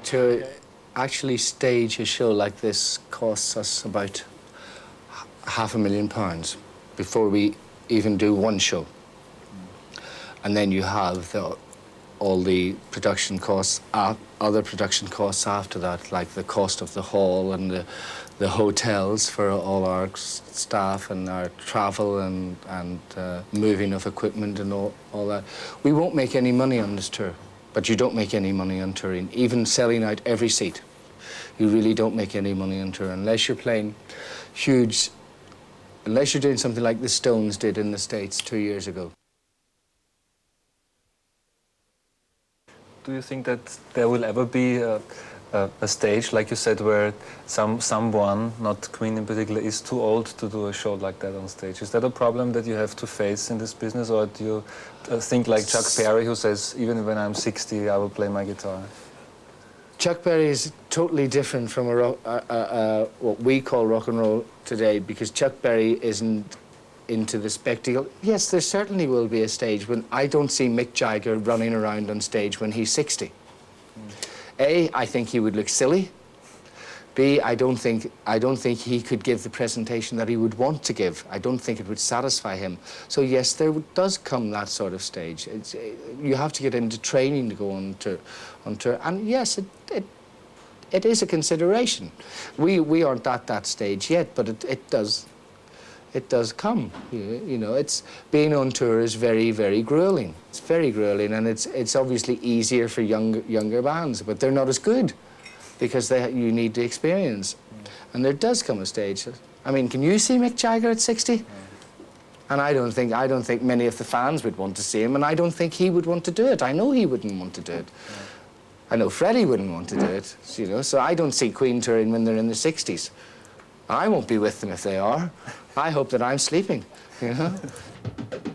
To actually stage a show like this costs us about £500,000 before we even do one show. And then you have all the production costs, other production costs after that, like the cost of the hall and the hotels for all our staff and our travel and moving of equipment and all that. We won't make any money on this tour, but you don't make any money on touring, even selling out every seat. You really don't make any money on tour unless you're playing huge, unless you're doing something like the Stones did in the States 2 years ago. Do you think that there will ever be a stage, like you said, where someone, not Queen in particular, is too old to do a show like that on stage? Is that a problem that you have to face in this business, or do you think like Chuck Berry, who says, even when I'm 60, I will play my guitar? Chuck Berry is totally different from what we call rock and roll today, because Chuck Berry isn't into the spectacle. Yes, there certainly will be a stage when I don't see Mick Jagger running around on stage when he's 60. A, I think he would look silly. B, I don't think he could give the presentation that he would want to give. I don't think it would satisfy him. So yes, there does come that sort of stage. You have to get into training to go on tour. And yes, it is a consideration. We aren't at that stage yet, but it does come. You know, it's being on tour is very, very grueling. It's very grueling, and it's obviously easier for younger bands, but they're not as good, because you need the experience. And there does come a stage. I mean, can you see Mick Jagger at 60? And I don't think many of the fans would want to see him, and I don't think he would want to do it. I know he wouldn't want to do it. I know Freddie wouldn't want to do it, you know, so I don't see Queen touring when they're in their 60s. I won't be with them if they are. I hope that I'm sleeping, you know.